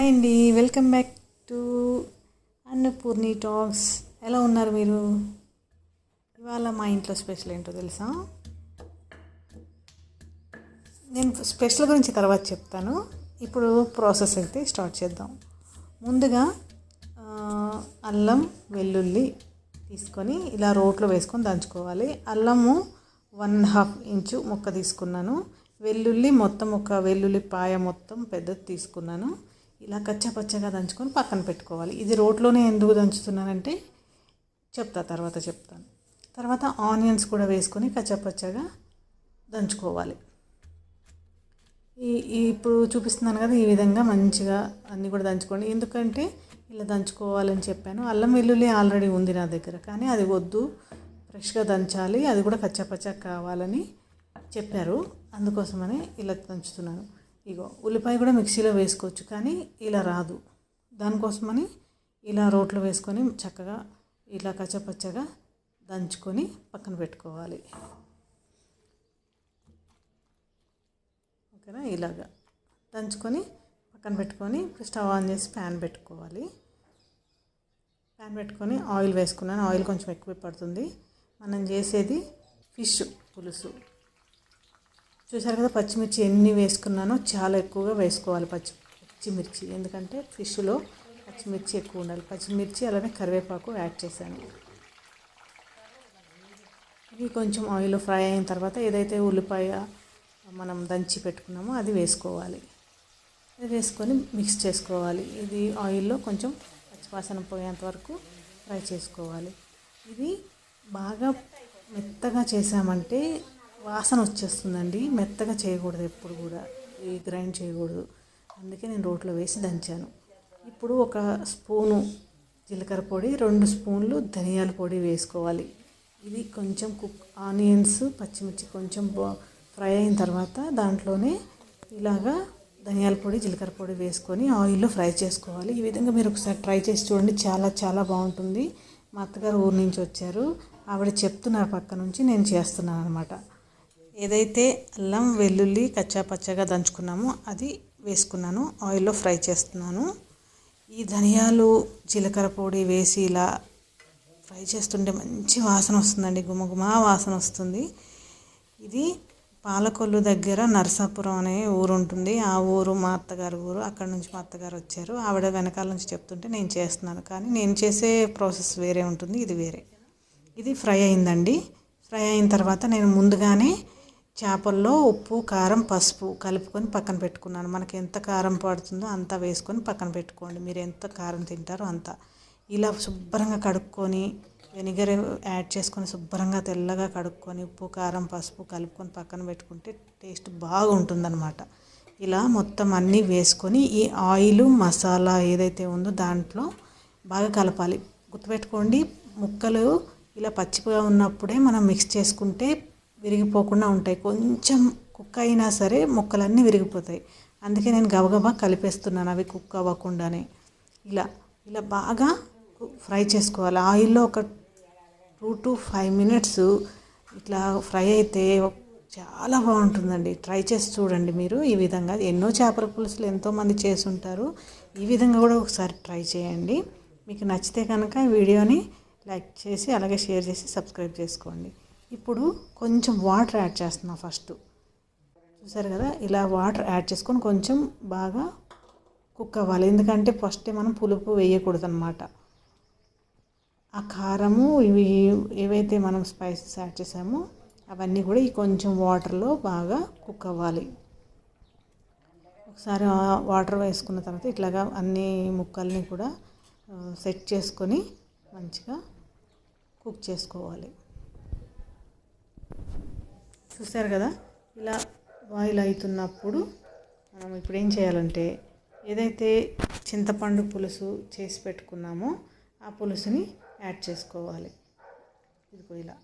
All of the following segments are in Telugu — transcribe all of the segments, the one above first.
హాయ్ అండి, welcome back to Annapurni talks. ఎలా ఉన్నారు మీరు? ఇవాళ మా ఇంట్లో స్పెషల్ ఏంటో తెలుసా? నేను స్పెషల్ గురించి తర్వాత చెప్తాను. ఇప్పుడు ప్రాసెస్ అయితే స్టార్ట్ చేద్దాం. ముందుగా అల్లం వెల్లుల్లి తీసుకొని ఇలా రోట్లో వేసుకొని దంచుకోవాలి. అల్లము 1.5 ఇంచు ముక్క తీసుకున్నాను. వెల్లుల్లి మొత్తం ఒక వెల్లుల్లిపాయ మొత్తం పెద్దది తీసుకున్నాను. ఇలా కచ్చాపచ్చగా దంచుకొని పక్కన పెట్టుకోవాలి. ఇది రోట్లోనే ఎందుకు దంచుతున్నానంటే తర్వాత చెప్తాను. తర్వాత ఆనియన్స్ కూడా వేసుకొని కచ్చాపచ్చగా దంచుకోవాలి. ఇప్పుడు చూపిస్తున్నాను కదా, ఈ విధంగా మంచిగా అన్నీ కూడా దంచుకోండి. ఎందుకంటే ఇలా దంచుకోవాలని చెప్పాను. అల్లం వెల్లుల్లి ఆల్రెడీ ఉంది నా దగ్గర, కానీ అది వద్దు, ఫ్రెష్గా దంచాలి, అది కూడా కచ్చాపచ్చగా కావాలని చెప్పారు. అందుకోసమని ఇలా దంచుతున్నాను. ఇగో ఉల్లిపాయ కూడా మిక్సీలో వేసుకోవచ్చు, కానీ ఇలా రాదు. దానికోసమని ఇలా రోట్లో వేసుకొని చక్కగా ఇలా కచ్చపచ్చగా దంచుకొని పక్కన పెట్టుకోవాలి. ఓకేనా? ఇలాగా దంచుకొని పక్కన పెట్టుకొని ఇప్పుడు స్టవ్ ఆన్ చేసి ప్యాన్ పెట్టుకోవాలి. ప్యాన్ పెట్టుకొని ఆయిల్ వేసుకున్నాను. ఆయిల్ కొంచెం ఎక్కువ పడుతుంది. మనం చేసేది ఫిష్ పులుసు. చూసారు కదా, పచ్చిమిర్చి ఎన్ని వేసుకున్నానో చాలా ఎక్కువగా వేసుకోవాలి పచ్చిమిర్చి, ఎందుకంటే ఫిష్లో పచ్చిమిర్చి ఎక్కువ ఉండాలి. పచ్చిమిర్చి అలానే కరివేపాకు యాడ్ చేశాను. ఇవి కొంచెం ఆయిల్లో ఫ్రై అయిన తర్వాత ఏదైతే ఉల్లిపాయ మనం దంచి పెట్టుకున్నామో అది వేసుకోవాలి. అది వేసుకొని మిక్స్ చేసుకోవాలి. ఇది ఆయిల్లో కొంచెం పచ్చివాసన పోయేంత వరకు ఫ్రై చేసుకోవాలి. ఇది బాగా మెత్తగా చేసామంటే వాసన వచ్చేస్తుందండి. మెత్తగా చేయకూడదు, ఎప్పుడు కూడా గ్రైండ్ చేయకూడదు. అందుకే నేను రోట్లో వేసి దంచాను. ఇప్పుడు ఒక స్పూను జీలకర్ర పొడి, 2 స్పూన్లు ధనియాల పొడి వేసుకోవాలి. ఇది కొంచెం ఆనియన్స్ పచ్చిమిర్చి కొంచెం ఫ్రై అయిన తర్వాత దాంట్లోనే ఇలాగా ధనియాల పొడి జీలకర్ర పొడి వేసుకొని ఆయిల్లో ఫ్రై చేసుకోవాలి. ఈ విధంగా మీరు ఒకసారి ట్రై చేసి చూడండి, చాలా చాలా బాగుంటుంది. మా అత్తగారు ఊరి నుంచి వచ్చారు, ఆవిడ చెప్తున్నారు పక్క నుంచి, నేను చేస్తున్నాను అనమాట. ఏదైతే అల్లం వెల్లుల్లి కచ్చాపచ్చగా దంచుకున్నామో అది వేసుకున్నాను, ఆయిల్లో ఫ్రై చేస్తున్నాను. ఈ ధనియాలు జీలకర్ర పొడి వేసి ఇలా ఫ్రై చేస్తుంటే మంచి వాసన వస్తుందండి, గుమగుమ వాసన వస్తుంది. ఇది పాలకొల్లు దగ్గర నరసాపురం అనే ఊరు ఉంటుంది. ఆ ఊరు మా అత్తగారు ఊరు. అక్కడ నుంచి మా అత్తగారు వచ్చారు, ఆవిడ వెనకాల నుంచి చెప్తుంటే నేను చేస్తున్నాను. కానీ నేను చేసే ప్రాసెస్ వేరే ఉంటుంది, ఇది వేరే. ఇది ఫ్రై అయిందండి. ఫ్రై అయిన తర్వాత నేను ముందుగానే చేపల్లో ఉప్పు కారం పసుపు కలుపుకొని పక్కన పెట్టుకున్నాను. మనకి ఎంత కారం పడుతుందో అంత వేసుకొని పక్కన పెట్టుకోండి. మీరు ఎంత కారం తింటారో అంత. ఇలా శుభ్రంగా కడుక్కొని వెనిగర్ యాడ్ చేసుకొని శుభ్రంగా తెల్లగా కడుక్కొని ఉప్పు కారం పసుపు కలుపుకొని పక్కన పెట్టుకుంటే టేస్ట్ బాగుంటుందన్నమాట. ఇలా మొత్తం అన్నీ వేసుకొని ఈ ఆయిల్ మసాలా ఏదైతే ఉందో దాంట్లో బాగా కలపాలి. గుర్తుపెట్టుకోండి, ముక్కలు ఇలా పచ్చిగా ఉన్నప్పుడే మనం మిక్స్ చేసుకుంటే విరిగిపోకుండా ఉంటాయి. కొంచెం కుక్ అయినా సరే ముక్కలన్నీ విరిగిపోతాయి. అందుకే నేను గబగబా కలిపేస్తున్నాను, అవి కుక్ అవ్వకుండానే. ఇలా ఇలా బాగా ఫ్రై చేసుకోవాలి. ఆయిల్లో ఒక 2 to 5 minutes ఇట్లా ఫ్రై అయితే చాలా బాగుంటుందండి. ట్రై చేసి చూడండి మీరు. ఈ విధంగా ఎన్నో చేపల పులుసులు ఎంతోమంది చేసి ఉంటారు, ఈ విధంగా కూడా ఒకసారి ట్రై చేయండి. మీకు నచ్చితే కనుక వీడియోని లైక్ చేసి అలాగే షేర్ చేసి సబ్స్క్రైబ్ చేసుకోండి. ఇప్పుడు కొంచెం వాటర్ యాడ్ చేస్తున్నా ఫస్ట్. చూసారు కదా, ఇలా వాటర్ యాడ్ చేసుకొని కొంచెం బాగా కుక్ అవ్వాలి. ఎందుకంటే ఫస్టే మనం పులుపు వేయకూడదు అన్నమాట. ఆ కారము ఇవి ఏవైతే మనం స్పైసెస్ యాడ్ చేసామో అవన్నీ కూడా ఈ కొంచెం వాటర్లో బాగా కుక్ అవ్వాలి. ఒకసారి వాటర్ వేసుకున్న తర్వాత ఇట్లాగా అన్ని ముక్కల్ని కూడా సెట్ చేసుకొని మంచిగా కుక్ చేసుకోవాలి. చూసారు కదా, ఇలా బాయిల్ అవుతున్నప్పుడు మనం ఇప్పుడు ఏం చేయాలంటే ఏదైతే చింతపండు పులుసు చేసి పెట్టుకున్నామో ఆ పులుసుని యాడ్ చేసుకోవాలి. ఇదిగో ఇలా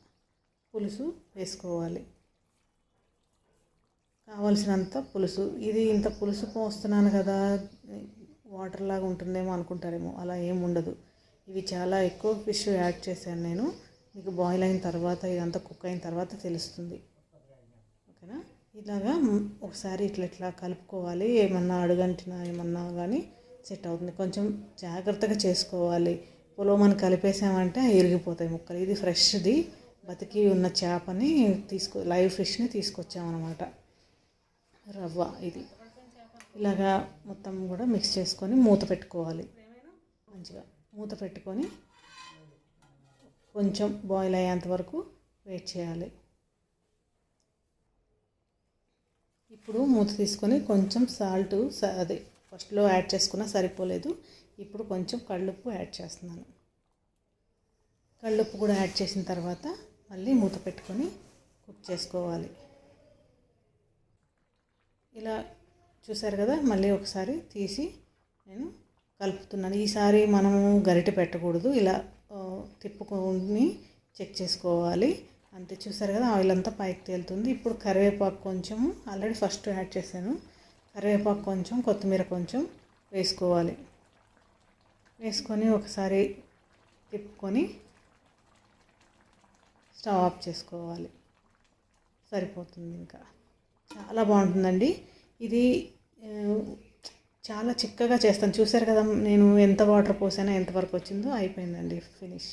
పులుసు వేసుకోవాలి, కావలసినంత పులుసు. ఇది ఇంత పులుసు పోస్తున్నాను కదా, వాటర్ లాగా ఉంటుందేమో అనుకుంటారేమో, అలా ఏమి ఉండదు. ఇవి చాలా ఎక్కువ ఫిష్ యాడ్ చేశాను నేను. మీకు బాయిల్ అయిన తర్వాత ఇదంతా కుక్ అయిన తర్వాత తెలుస్తుంది. ఓకేనా? ఇలాగా ఒకసారి ఇట్లా కలుపుకోవాలి. ఏమన్నా అడుగంటినా ఏమన్నా కానీ సెట్ అవుతుంది. కొంచెం జాగ్రత్తగా చేసుకోవాలి. పొలోమని కలిపేసామంటే ఇరిగిపోతాయి ముక్కలు. ఇది ఫ్రెష్ది బతికి ఉన్న చేపని లైవ్ ఫిష్ని తీసుకొచ్చామన్నమాట. రవ్వ ఇది ఇలాగా మొత్తం కూడా మిక్స్ చేసుకొని మూత పెట్టుకోవాలి. మంచిగా మూత పెట్టుకొని కొంచెం బాయిల్ అయ్యేంత వరకు వెయిట్ చేయాలి. ఇప్పుడు మూత తీసుకొని కొంచెం సాల్ట్ అదే ఫస్ట్లో యాడ్ చేసుకున్నా సరిపోలేదు. ఇప్పుడు కొంచెం కళ్ళుప్పు యాడ్ చేస్తున్నాను. కళ్ళుప్పు కూడా యాడ్ చేసిన తర్వాత మళ్ళీ మూత పెట్టుకొని కుక్ చేసుకోవాలి. ఇలా చూసారు కదా, మళ్ళీ ఒకసారి తీసి నేను కలుపుతున్నాను. ఈసారి మనము గరిటె పెట్టకూడదు, ఇలా తిప్పుకొని చెక్ చేసుకోవాలి అంతే. చూసారు కదా, ఆయిల్ అంతా పైకి తేలుతుంది. ఇప్పుడు కరివేపాకు కొంచెం ఆల్రెడీ ఫస్ట్ యాడ్ చేశాను. కరివేపాకు కొంచెం, కొత్తిమీర కొంచెం వేసుకోవాలి. వేసుకొని ఒకసారి తిప్పుకొని స్టవ్ ఆఫ్ చేసుకోవాలి. సరిపోతుంది. ఇంకా చాలా బాగుంటుందండి ఇది. చాలా చిక్కగా చేస్తాను. చూసారు కదా నేను ఎంత వాటర్ పోసానో ఎంతవరకు వచ్చిందో. అయిపోయిందండి, ఫినిష్.